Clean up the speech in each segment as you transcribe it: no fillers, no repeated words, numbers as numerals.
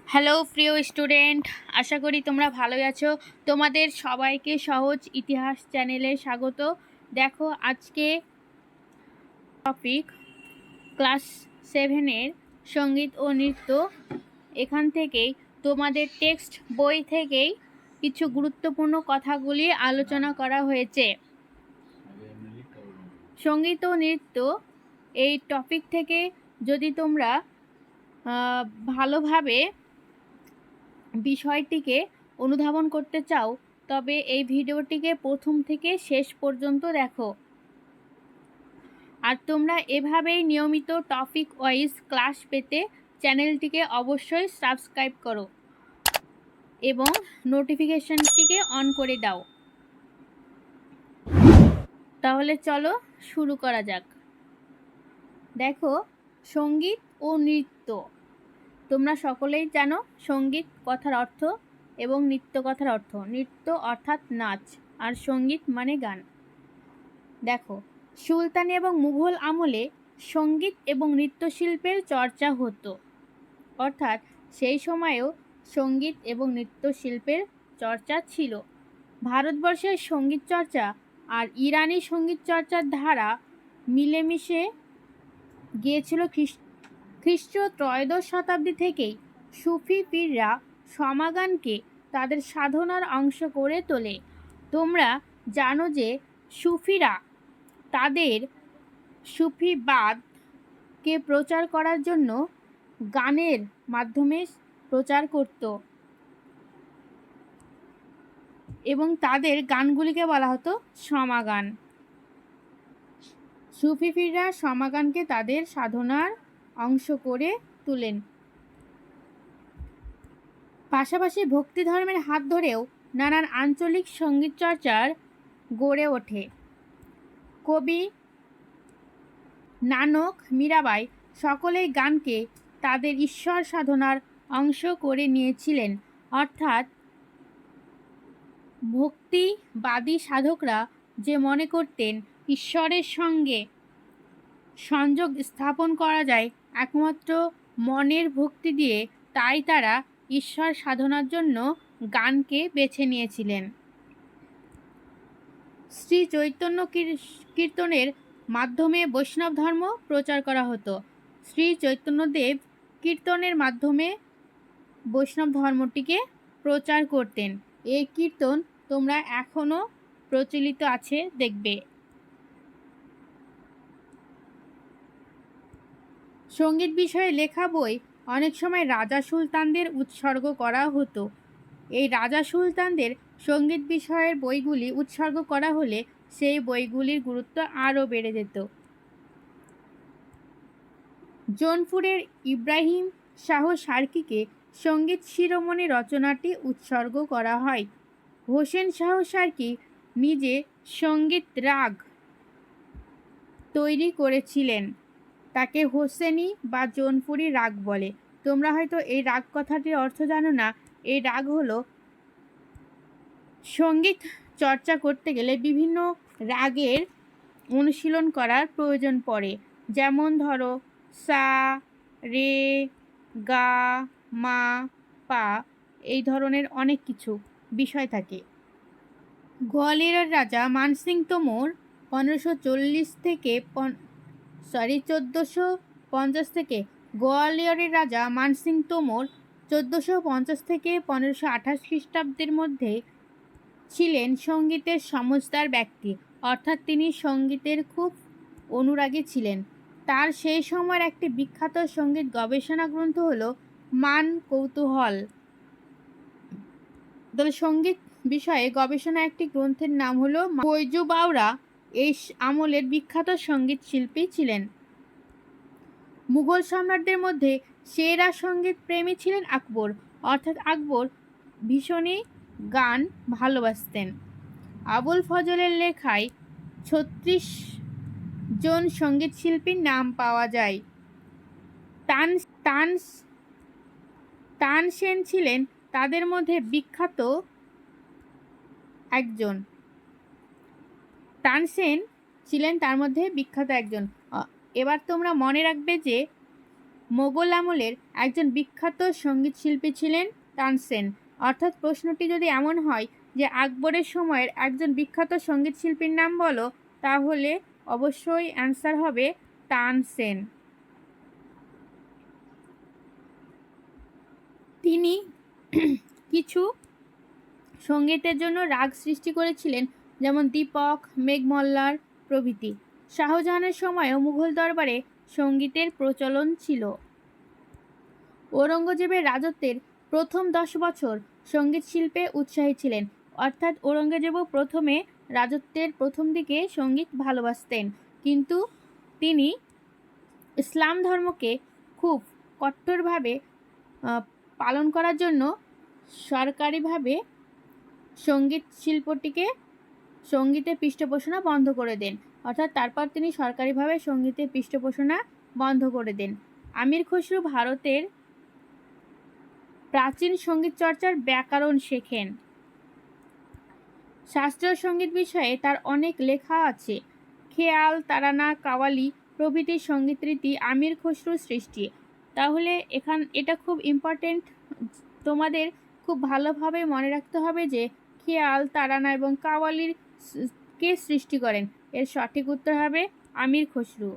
Hello প্রিয় student, আশা করি তোমরা ভালোই আছো। তোমাদের সবাইকে সহজ ইতিহাস চ্যানেলে স্বাগত। দেখো, আজকে টপিক ক্লাস 7-এর সঙ্গীত ও নৃত্য। এখান থেকেই তোমাদের টেক্সট বই থেকেই কিছু গুরুত্বপূর্ণ কথাগুলি আলোচনা করা হয়েছে। সঙ্গীত ও নৃত্য এই টপিক থেকে যদি তোমরা ভালোভাবে বিষয়টিকে অনুধাবন করতে চাও, তবে এই ভিডিওটিকে প্রথম থেকে শেষ পর্যন্ত দেখো। আর তোমরা এভাবেই নিয়মিত টপিক ওয়াইজ ক্লাস পেতে চ্যানেলটিকে অবশ্যই সাবস্ক্রাইব করো এবং নোটিফিকেশনটিকে অন করে দাও। তাহলে চলো শুরু করা যাক। দেখো, সঙ্গীত ও নৃত্য। তোমরা সকলেই জানো সঙ্গীত কথার অর্থ এবং নৃত্য কথার অর্থ। নৃত্য অর্থাৎ নাচ, আর সঙ্গীত মানে গান। দেখো, সুলতানি এবং মুঘল আমলে সঙ্গীত এবং নৃত্যশিল্পের চর্চা হতো, অর্থাৎ সেই সময়েও সঙ্গীত এবং নৃত্যশিল্পের চর্চা ছিল। ভারতবর্ষের সঙ্গীত চর্চা আর ইরানি সঙ্গীত চর্চার ধারা মিলেমিশে গিয়েছিল। খ্রিস্টীয় ত্রয়োদশ শতাব্দী থেকেই সুফি পীররা সমাগানকে তাদের সাধনার অংশ করে তোলে। তোমরা জানো যে সুফিরা তাদের সুফিবাদকে প্রচার করার জন্য গানের মাধ্যমে প্রচার করত এবং তাদের গানগুলিকে বলা হতো সমাগান। সুফি পীররা সমাগানকে তাদের সাধনার অংশ করে তোলেন। পাশাপাশি ভক্তি ধর্মের হাত ধরেও নানান আঞ্চলিক সঙ্গীত চর্চার গড়ে ওঠে। কবি নানক, মীরাবাই সকলেই গানকে তাদের ঈশ্বর সাধনার অংশ করে নিয়েছিলেন, অর্থাৎ ভক্তিবাদী সাধকরা যে মনে করতেন ঈশ্বরের সঙ্গে সংযোগ স্থাপন করা যায় একমাত্র মনের ভক্তি দিয়ে, তাই তারা ঈশ্বর সাধনার জন্য গানকে বেছে নিয়েছিলেন। শ্রী চৈতন্য কীর্তনের মাধ্যমে বৈষ্ণব ধর্ম প্রচার করা হতো। শ্রী চৈতন্যদেব কীর্তনের মাধ্যমে বৈষ্ণব ধর্মটিকে প্রচার করতেন। এই কীর্তন তোমরা এখনো প্রচলিত আছে দেখবে। সঙ্গীত বিষয়ে লেখা বই অনেক সময় রাজা সুলতানদের উৎসর্গ করা হতো। এই রাজা সুলতানদের সঙ্গীত বিষয়ের বইগুলি উৎসর্গ করা হলে সেই বইগুলির গুরুত্ব আরও বেড়ে যেত। জৌনপুরের ইব্রাহিম শাহ সার্কিকে সঙ্গীত শিরোমণি রচনাটি উৎসর্গ করা হয়। হোসেন শাহ সার্কি নিজে সঙ্গীত রাগ তৈরি করেছিলেন, তাকে হোসেনি বা জৌনপুরি রাগ বলে। তোমরা হয়তো এই রাগ কথাটির অর্থ জানো না। এই রাগ হলো, সঙ্গীত চর্চা করতে গেলে বিভিন্ন রাগের অনুশীলন করার প্রয়োজন পড়ে। যেমন ধরো, সা, রে, গা, মা, পা, এই ধরনের অনেক কিছু বিষয় থাকে। গোয়ালিয়রের রাজা মানসিং তোমর 1450 থেকে গোয়ালিয়রের রাজা মানসিং তোমর 1450 থেকে 1528 খ্রিস্টাব্দের মধ্যে ছিলেন সঙ্গীতের সমজদার ব্যক্তি, অর্থাৎ তিনি সঙ্গীতের খুব অনুরাগী ছিলেন। তার সেই সময়ের একটি বিখ্যাত সঙ্গীত গবেষণা গ্রন্থ হলো মান কৌতূহল। তবে সঙ্গীত বিষয়ে গবেষণা একটি গ্রন্থের নাম হলো বৈজু বাওরা এই আমলের বিখ্যাত সঙ্গীত শিল্পী ছিলেন। মুঘল সম্রাটদের মধ্যে সেরা সঙ্গীত প্রেমী ছিলেন আকবর, অর্থাৎ আকবর ভীষণই গান ভালোবাসতেন। আবুল ফজলের লেখায় 36 জন সঙ্গীত শিল্পীর নাম পাওয়া যায়। তানসেন ছিলেন তাদের মধ্যে বিখ্যাত একজন। এবার তোমরা মনে রাখবে যে মোগল আমলের একজন বিখ্যাত সঙ্গীত শিল্পী ছিলেন তানসেন। অর্থাৎ প্রশ্নটি যদি এমন হয় যে আকবরের সময়ের একজন বিখ্যাত সঙ্গীত শিল্পীর নাম বলো, তাহলে অবশ্যই অ্যান্সার হবে তানসেন। তিনি কিছু সঙ্গীতের জন্য রাগ সৃষ্টি করেছিলেন, যেমন দীপক, মেঘমল্লার প্রভৃতি। শাহজাহানের সময়ও মুঘল দরবারে সঙ্গীতের প্রচলন ছিল। ঔরঙ্গজেবের রাজত্বের প্রথম 10 বছর সঙ্গীত শিল্পে উৎসাহী ছিলেন। অর্থাৎ ঔরঙ্গজেবও প্রথমে রাজত্বের প্রথম দিকে সঙ্গীত ভালোবাসতেন, কিন্তু তিনি ইসলাম ধর্মকে খুব কঠোরভাবে পালন করার জন্য সরকারিভাবে সঙ্গীত শিল্পটিকে সঙ্গীতের পৃষ্ঠপোষণা বন্ধ করে দেন। অর্থাৎ তারপর তিনি সরকারিভাবে সঙ্গীতের পৃষ্ঠপোষণা বন্ধ করে দেন। আমির খসরু ভারতের প্রাচীন সঙ্গীত চর্চার ব্যাকরণ শেখেন। শাস্ত্রীয় সঙ্গীত বিষয়ে তার অনেক লেখা আছে। খেয়াল, তারানা, কাওয়ালি প্রভৃতি সঙ্গীত রীতি আমির খসরুর সৃষ্টি। তাহলে এটা খুব ইম্পর্টেন্ট, তোমাদের খুব ভালোভাবে মনে রাখতে হবে যে খেয়াল, তারানা এবং কাওয়ালির কে সৃষ্টি করেন। এর সঠিক উত্তর হবে আমির খসরু।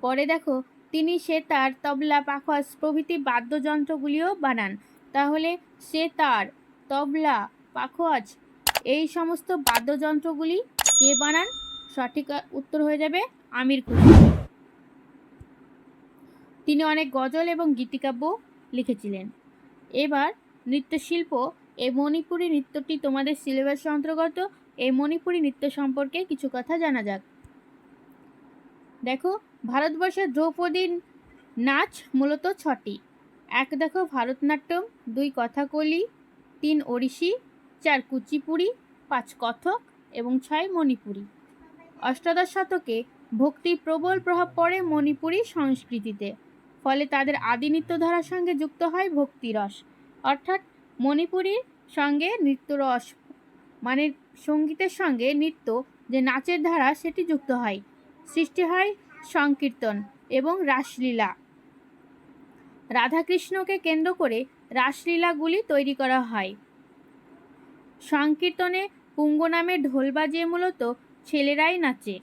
পরে দেখো, তিনি সেতার, তবলা, পাখোয়াজ প্রভৃতি বাদ্যযন্ত্রগুলিও বানান। তাহলে সেতার, তবলা, পাখোয়াজ এই সমস্ত বাদ্যযন্ত্রগুলি কে বানান? সঠিক উত্তর হয়ে যাবে আমির খসরু। তিনি অনেক গজল এবং গীতিকাব্য লিখেছিলেন। এবার নৃত্যশিল্প, এই মণিপুরী নৃত্যটি তোমাদের সিলেবাসের অন্তর্গত। এই মণিপুরী নৃত্য সম্পর্কে কিছু কথা জানা যাক। দেখো, ভারতবর্ষের দ্রৌপদী নাচ মূলত 6টি। 1 দেখো ভারতনাট্যম, 2 কথাকলি, 3 ওড়িশি, 4 কুচিপুড়ি, 5 কথক এবং 6 মণিপুরী। অষ্টাদশ শতকে ভক্তির প্রবল প্রভাব পড়ে মণিপুরী সংস্কৃতিতে। ফলে তাদের আদি নৃত্যধারার সঙ্গে যুক্ত হয় ভক্তিরস। অর্থাৎ মণিপুরীর সঙ্গে নৃত্যরস, মানে সঙ্গীতের সঙ্গে নৃত্য যে নাচের ধারা, সেটি যুক্ত হয়। সৃষ্টি হয় সংকীর্তন এবং রাসলীলা। রাধাকৃষ্ণকে কেন্দ্র করে রাসলীলাগুলি তৈরি করা হয়। সংকীর্তনে পুঙ্গ নামে ঢোল বাজিয়ে মূলত ছেলেরাই নাচে।